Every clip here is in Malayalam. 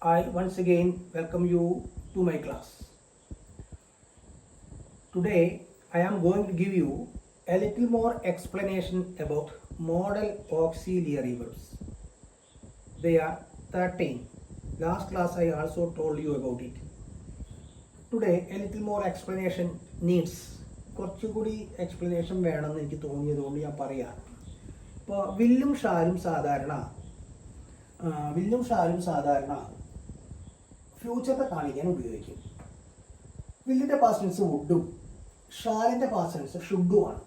I once again welcome you to my class. Today I am going to give you a little more explanation about modal auxiliary verbs. They are 13. Last class I also told you about it. Today a little more explanation needs. കുറച്ചുകൂടി എക്സ്പ്ലനേഷൻ വേണമെന്ന് എനിക്ക് തോന്നിയതുകൊണ്ട് ഞാൻ പറയാം. ഇപ്പോൾ വില്ലും ഷാലും സാധാരണ ഫ്യൂച്ചറിനെ കാണിക്കാൻ ഉപയോഗിക്കും. വില്ലിൻ്റെ പാസ്റ്റ് വുഡും ഷാലിൻ്റെ പാസ്റ്റ് ഷുഡുമാണ്.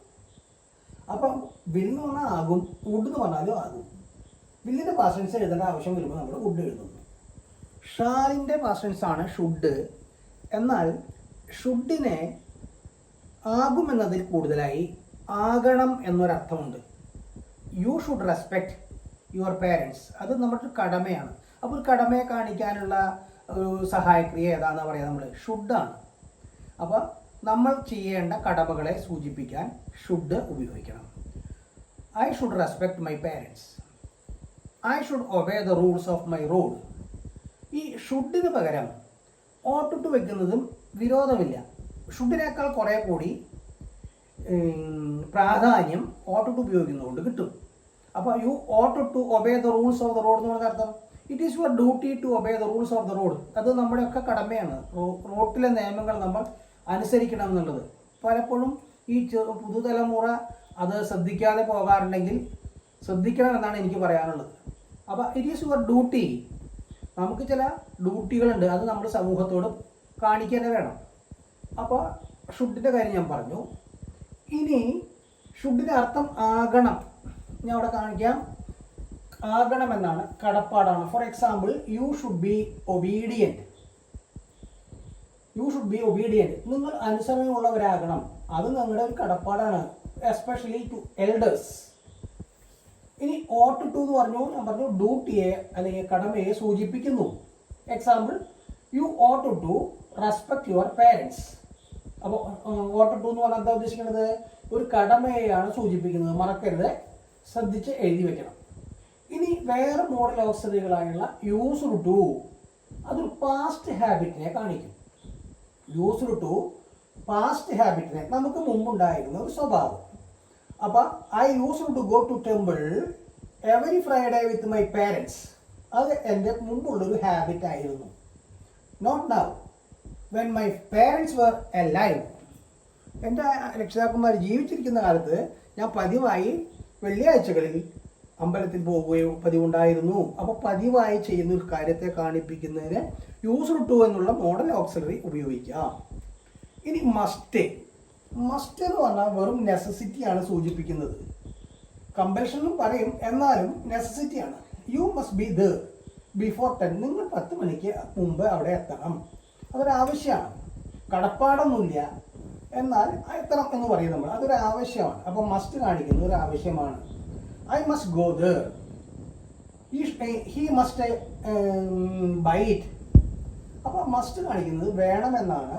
അപ്പം വില്ലെന്ന് പറഞ്ഞാൽ ആകും, വുഡ് എന്ന് പറഞ്ഞാലും ആകും. വില്ലിൻ്റെ പാസ്റ്റ് എഴുതേണ്ട ആവശ്യം വരുമ്പോൾ നമ്മൾ വുഡ് എഴുതുന്നു. ഷാലിൻ്റെ പാസ്റ്റ് ആണ് ഷുഡ്. എന്നാൽ ഷുഡിനെ ആകും എന്നതിൽ കൂടുതലായി ആകണം എന്നൊരർത്ഥമുണ്ട്. You should respect your parents. അത് നമ്മുടെ കടമയാണ്. അപ്പോൾ ഒരു കടമയെ കാണിക്കാനുള്ള സഹായക്രിയ ഏതാണെന്ന് പറയാം, നമ്മൾ ഷുഡാണ്. അപ്പോൾ നമ്മൾ ചെയ്യേണ്ട കടമകളെ സൂചിപ്പിക്കാൻ ഷുഡ് ഉപയോഗിക്കണം. I should respect my parents. I should obey the rules of my road. ഈ ഷുഡിന് പകരം ഓട്ട് ടു വെക്കുന്നതും വിരോധമില്ല. ഷുഡിനേക്കാൾ കുറേ കൂടി പ്രാധാന്യം ഓട്ട് ടു ഉപയോഗിക്കുന്നതുകൊണ്ട് കിട്ടും. അപ്പോൾ you ought to obey the rules of the road എന്ന് പറഞ്ഞ അർത്ഥം it is your duty to obey the rules of the road. അത് നമ്മുടെയൊക്കെ കടമയാണ്. റോഡിലെ നിയമങ്ങൾ നമ്മൾ അനുസരിക്കണം എന്നുള്ളത്. പലപ്പോഴും ഈ പുതുതലമുറ അത് ശ്രദ്ധിക്കാതെ പോകാറുണ്ടെങ്കിൽ ശ്രദ്ധിക്കണം എന്നാണ് എനിക്ക് പറയാനുള്ളത്. അപ്പോൾ ഇറ്റ് ഈസ് യുവർ ഡ്യൂട്ടി. നമുക്ക് ചില ഡ്യൂട്ടികളുണ്ട്, അത് നമ്മൾ സമൂഹത്തോട് കാണിക്കാൻ വേണം. അപ്പോൾ ഷുഡിൻ്റെ കാര്യം ഞാൻ പറഞ്ഞു. ഇനി ഷുഡിൻ്റെ അർത്ഥം ആകണം. ഞാൻ അവിടെ കാണിക്കാം. ആകണം എന്നാണ്, കടപ്പാടാണ്. For example, you should be obedient. You should be obedient. നിങ്ങൾ അനുസരണമുള്ളവരാകണം. അത് നിങ്ങളുടെ ഒരു കടപ്പാടാണ്, എസ്പെഷ്യലി ടു എൽഡേഴ്സ്. ഇനി ഓട്ട് ടു എന്ന് പറഞ്ഞു, ഞാൻ പറഞ്ഞു ഡ്യൂട്ടിയെ അല്ലെങ്കിൽ കടമയെ സൂചിപ്പിക്കുന്നു. Example, you ought to respect your parents. അപ്പോൾ ഓട്ട് ടു എന്ന് പറഞ്ഞാൽ എന്താ ഉദ്ദേശിക്കുന്നത്? ഒരു കടമയെയാണ് സൂചിപ്പിക്കുന്നത്. മറക്കരുത്, ശ്രദ്ധിച്ച് എഴുതി വെക്കണം. ഇനി വേറെ മോഡൽ ഓക്സിലറികളായുള്ള യൂസ്ഡ് ടു, അതൊരു പാസ്റ്റ് ഹാബിറ്റിനെ കാണിക്കും. യൂസ്ഡ് ടു പാസ്റ്റ് ഹാബിറ്റിനെ, നമുക്ക് മുമ്പുണ്ടായിരുന്ന ഒരു സ്വഭാവം. അപ്പം I used to go to temple every Friday with my parents. അത് എൻ്റെ മുമ്പുള്ളൊരു ഹാബിറ്റ് ആയിരുന്നു. Not now, when my parents were alive. എൻ്റെ രക്ഷിതാക്കന്മാർ ജീവിച്ചിരിക്കുന്ന കാലത്ത് ഞാൻ പതിവായി വെള്ളിയാഴ്ചകളിൽ അമ്പലത്തിൽ പോവുകയോ പതിവുണ്ടായിരുന്നു. അപ്പോൾ പതിവായി ചെയ്യുന്ന ഒരു കാര്യത്തെ കാണിപ്പിക്കുന്നതിന് യൂസ്ഡ് ടു എന്നുള്ള മോഡൽ ഓക്സിലറി ഉപയോഗിക്കാം. ഇനി മസ്റ്റ്. മസ്റ്റ് എന്ന് പറഞ്ഞാൽ വെറും നെസസിറ്റിയാണ് സൂചിപ്പിക്കുന്നത്. കമ്പൽഷനും പറയും, എന്നാലും നെസസിറ്റിയാണ്. You must be there before 10. നിങ്ങൾ 10 മണിക്ക് മുമ്പ് അവിടെ എത്തണം. അതൊരാവശ്യമാണ്. കടപ്പാടൊന്നുമില്ല, എന്നാൽ എത്തണം എന്ന് പറയും നമ്മൾ. അതൊരു ആവശ്യമാണ്. അപ്പോൾ മസ്റ്റ് കാണിക്കുന്നത് ഒരു ആവശ്യമാണ്. I must go there. He must by it. അപ്പോൾ മസ്റ്റ് കാണിക്കുന്നത് വേണമെന്നാണ്,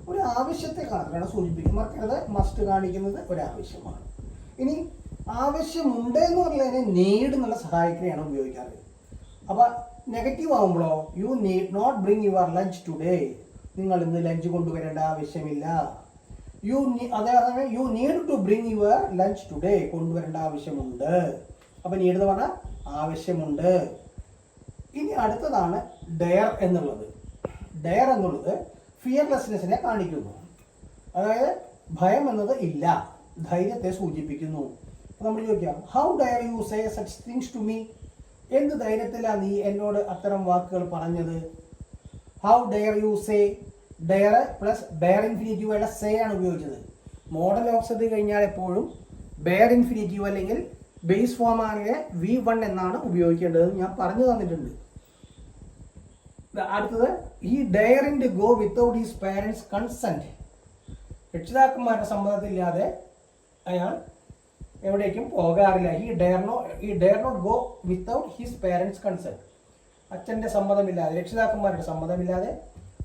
ഒരു ആവശ്യത്തെ മാത്രമാണ് സൂചിപ്പിക്കുന്നത്. മറക്കരുത്, മസ്റ്റ് കാണിക്കുന്നത് ഒരാവശ്യമാണ്. ഇനി ആവശ്യമുണ്ട് എന്ന് പറഞ്ഞതിന് നീഡ് എന്നുള്ള സഹായക്രിയയാണ് ഉപയോഗിക്കാറ്. അപ്പോൾ നെഗറ്റീവ് ആകുമ്പോഴോ, you need not bring your lunch today. നിങ്ങൾ ഇന്ന് ലഞ്ച് കൊണ്ടുവരേണ്ട ആവശ്യമില്ല. അതേസമയം you need to bring your lunch today, കൊണ്ടുവരേണ്ട ആവശ്യമുണ്ട്. അപ്പം നീഡ് എന്ന് പറഞ്ഞാൽ ആവശ്യമുണ്ട്. ഇനി അടുത്തതാണ് ഡെയർ എന്നുള്ളത്. ഡെയർ എന്നുള്ളത് ഫിയർലെസ്നെസ്സിനെ കാണിക്കുന്നു. അതായത് ഭയം എന്നത് ഇല്ല, ധൈര്യത്തെ സൂചിപ്പിക്കുന്നു. നമ്മൾ ചോദിക്കാം, how dare you say such things to me. എന്ത് ധൈര്യത്തിലാണ് നീ എന്നോട് അത്തരം വാക്കുകൾ പറഞ്ഞത്? How dare you say. Dare plus bare infinitive say ആണ് ഉപയോഗിച്ചത്. മോഡൽ ഓക്സിലറി കഴിഞ്ഞാൽ എപ്പോഴും ബെയർ ഇൻഫിനിറ്റീവ് അല്ലെങ്കിൽ ബേസ് ഫോം ആണെങ്കിൽ V1 എന്നാണ് ഉപയോഗിക്കേണ്ടത്. ഞാൻ പറഞ്ഞു തന്നിട്ടുണ്ട്. അടുത്തത്, ഈ ഡെയറിൻ്റെ go without his parents consent. രക്ഷിതാക്കന്മാരുടെ സമ്മതത്തില്ലാതെ അയാൾ എവിടേക്കും പോകാറില്ല. ഈ dare not go without his parents consent. അച്ഛൻ്റെ സമ്മതമില്ലാതെ, രക്ഷിതാക്കന്മാരുടെ സമ്മതമില്ലാതെ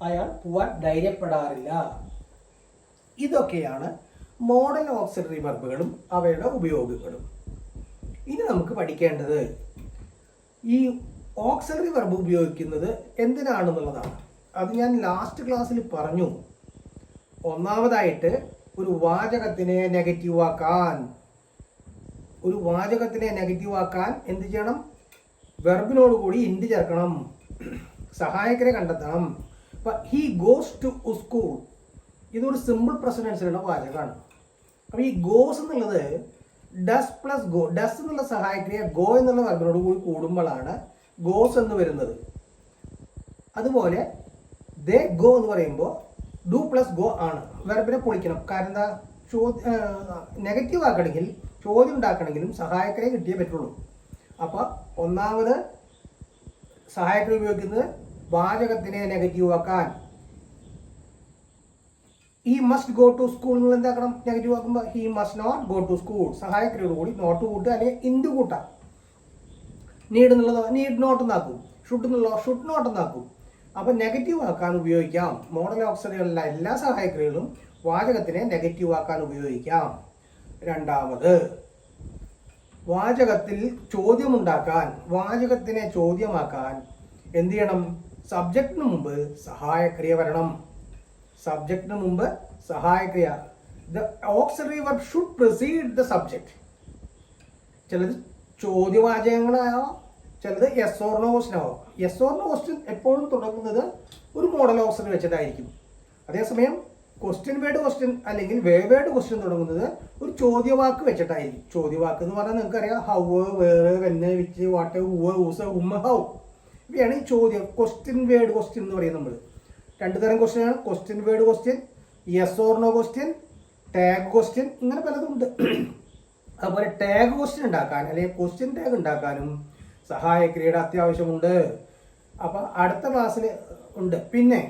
അയാൾ പോവാൻ ധൈര്യപ്പെടാറില്ല. ഇതൊക്കെയാണ് മോഡൽ ഓക്സിലറി വെർബുകളും അവയുടെ ഉപയോഗങ്ങളും. ഇനി നമുക്ക് പഠിക്കേണ്ടത് ഈ ഓക്സിലറി വെർബ് ഉപയോഗിക്കുന്നത് എന്തിനാണെന്നുള്ളതാണ്. അത് ഞാൻ ലാസ്റ്റ് ക്ലാസ്സിൽ പറഞ്ഞു. ഒന്നാമതായിട്ട് ഒരു വാചകത്തിനെ നെഗറ്റീവ് ആക്കാൻ എന്ത് ചെയ്യണം? വെർബിനോട് കൂടി ഇൻഡ് ചേർക്കണം, സഹായകരെ കണ്ടെത്തണം. ഇപ്പം ഹി ഗോസ് ടു സ്കൂൾ, ഇതൊരു സിമ്പിൾ പ്രസൻറ്റൻസിലുള്ള വാചകമാണ്. അപ്പോൾ ഈ ഗോസ് എന്നുള്ളത് ഡസ് പ്ലസ് ഗോ, ഡസ് എന്നുള്ള സഹായക്രിയ ഗോ എന്നുള്ള വെർബിനോട് കൂടി കൂടുമ്പോഴാണ് ഗോസ് എന്ന് വരുന്നത്. അതുപോലെ ദേ ഗോ എന്ന് പറയുമ്പോൾ ഡു പ്ലസ് ഗോ ആണ്. വെർബിനെ പൊളിക്കണം. കാരണം എന്താ? നെഗറ്റീവ് ആക്കണമെങ്കിൽ, ചോദ്യം ഉണ്ടാക്കണമെങ്കിലും സഹായക്രിയ കിട്ടിയേ പറ്റുള്ളൂ. അപ്പോൾ ഒന്നാമത് സഹായക്രിയ ഉപയോഗിക്കുന്നത് വാചകത്തിനെ നെഗറ്റീവ് ആക്കാൻ. He must go to school എന്നുള്ള എന്താക്കണം? നെഗറ്റീവ് ആക്കുമ്പോൾ he must not go to school. സഹായക്രിയോട് കൂടി നോട്ട് കൂട്ടുക, അല്ലെങ്കിൽ ഇൻഡ് കൂട്ടാം. നീഡ് എന്നുള്ളത് നീഡ് നോട്ട് എന്നാക്കും, ഷുഡ് എന്നുള്ളത് ഷുഡ് നോട്ട് എന്നാക്കും. അപ്പം നെഗറ്റീവ് ആക്കാൻ ഉപയോഗിക്കാം. മോഡൽ ഓക്സിലറിയുള്ള എല്ലാ സഹായക്രിയകളും വാചകത്തിനെ നെഗറ്റീവ് ആക്കാൻ ഉപയോഗിക്കാം. രണ്ടാമത്, വാചകത്തിൽ ചോദ്യമുണ്ടാക്കാൻ, വാചകത്തിനെ ചോദ്യമാക്കാൻ എന്ത് ചെയ്യണം? സബ്ജക്റ്റിന് മുമ്പ് സഹായക്രിയ വരണം. സബ്ജക്റ്റിന് മുമ്പ് സഹായക്രിയ. The auxiliary verb should precede the subject. ചിലത് ചോദ്യവാചകങ്ങളായോ, ചിലത് യെസ് ഓർ നോ ക്വസ്റ്റ്യൻ ആവും. യെസ് ഓർ നോ ക്വസ്റ്റ്യൻ എപ്പോഴും തുടങ്ങുന്നത് ഒരു മോഡൽ ഓക്സിലറി വെച്ചിട്ടായിരിക്കും. അതേസമയം ക്വസ്റ്റ്യൻ വേർഡ് ക്വസ്റ്റ്യൻ അല്ലെങ്കിൽ വേർഡ് ക്വസ്റ്റ്യൻ തുടങ്ങുന്നത് ഒരു ചോദ്യവാക്ക് വെച്ചിട്ടായിരിക്കും. ചോദ്യവാക്ക് എന്ന് പറഞ്ഞാൽ നിങ്ങൾക്കറിയാം, how, where, when, which, what, who, whose, whom, how. ഇവയാണ് ഈ ചോദ്യം. ക്വസ്റ്റ്യൻ വേർഡ് ക്വസ്റ്റ്യൻ എന്ന് പറയുന്നത്. നമ്മൾ രണ്ട് തരം ക്വസ്റ്റ്യൻ ആണ്. Question word question, yes or no question, tag question, ഇങ്ങനെ പലതുണ്ട്. അതുപോലെ ടാഗ് ക്വസ്റ്റ്യൻ ഉണ്ടാക്കാൻ അല്ലെങ്കിൽ ക്വസ്റ്റ്യൻ ടാഗ് ഉണ്ടാക്കാനും സഹായക്രിയയുടെ അത്യാവശ്യമുണ്ട്. അപ്പം അടുത്ത ക്ലാസ്സിൽ ഉണ്ട്. പിന്നെ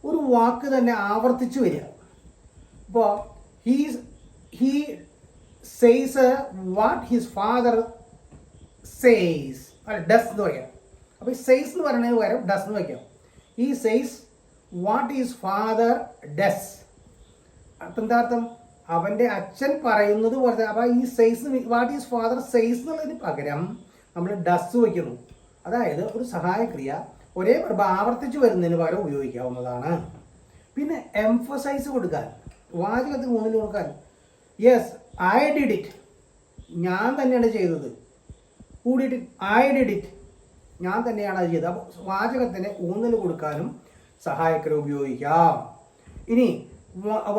ഒരു വാക്ക് തന്നെ ആവർത്തിച്ചു വരിക. ഇപ്പോൾ he says what his father says, അല്ല ഡസ് എന്ന് പറയാം. അപ്പോൾ ഈ സെയ്സ് എന്ന് പറയുന്നതിന് പകരം ഡസ് എന്ന് വയ്ക്കാം. He says what his father does. അപ്പം എന്താ അർത്ഥം? അവൻ്റെ അച്ഛൻ പറയുന്നത് പോലെ. അപ്പോൾ he says, what his father says എന്നുള്ളതിന് പകരം നമ്മൾ ഡസ് വയ്ക്കുന്നു. അതായത് ഒരു സഹായക്രിയ ഒരേ വെർബ് ആവർത്തിച്ച് വരുന്നതിന് പകരം ഉപയോഗിക്കാവുന്നതാണ്. പിന്നെ എംഫസൈസ് കൊടുക്കാൻ, വാചകത്തിന് ഊന്നൽ കൊടുക്കാൻ. യെസ് ഐ ഡിഡ് ഇറ്റ്, ഞാൻ തന്നെയാണ് ചെയ്തത്. Who did it? I did it, ഞാൻ തന്നെയാണ് അത് ചെയ്തത്. അപ്പോൾ വാചകത്തിന് ഊന്നൽ കൊടുക്കാനും സഹായക്രിയ ഉപയോഗിക്കാം. ഇനി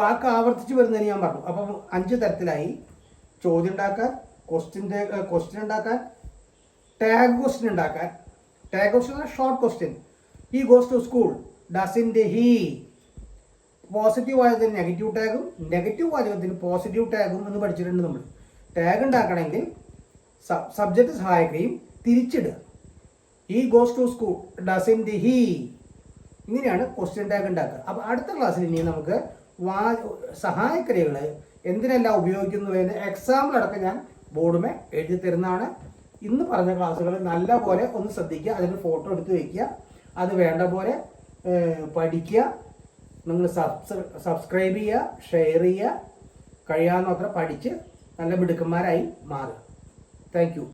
വാക്ക് ആവർത്തിച്ച് വരുന്നതിന് ഞാൻ പറഞ്ഞു. അപ്പം 5 തരത്തിലായി: ചോദ്യം ഉണ്ടാക്കാൻ, ക്വസ്റ്റ്യൻ ഉണ്ടാക്കാൻ, ടാഗ് ക്വസ്റ്റ്യൻ ഉണ്ടാക്കാൻ. Tag question short question. He goes to school, doesn't he. Positive വാചകത്തിന് നെഗറ്റീവ് ടാഗും നെഗറ്റീവ് വാചകത്തിന് പോസിറ്റീവ് ടാഗും എന്ന് പഠിച്ചിട്ടുണ്ട് നമ്മൾ. ടാഗ് ഉണ്ടാക്കണമെങ്കിൽ സബ്ജക്റ്റ് സഹായക്രിയയും തിരിച്ചിടുക. He goes to school, doesn't he. ഇങ്ങനെയാണ് ക്വസ്റ്റ്യൻ ടാഗ് ഉണ്ടാക്കുക. അപ്പോൾ അടുത്ത ക്ലാസ്സിൽ ഇനി നമുക്ക് സഹായക്രിയകൾ എന്തിനെല്ലാം ഉപയോഗിക്കുന്നു എന്ന് എക്സാമ്പിൾ അടക്കം ഞാൻ ബോർഡുമേ എഴുതി തരുന്നതാണ്. ഇന്ന് പറഞ്ഞ ക്ലാസ്സുകൾ നല്ല പോലെ ഒന്ന് ശ്രദ്ധിക്കുക, അതിന് ഫോട്ടോ എടുത്ത് വയ്ക്കുക, അത് വേണ്ട പോലെ പഠിക്കുക. നിങ്ങൾ സബ്സ്ക്രൈബ് ചെയ്യുക, ഷെയർ ചെയ്യുക, കഴിയാവുന്നത്ര പഠിച്ച് നല്ല മിടുക്കന്മാരായി മാറുക. Thank you.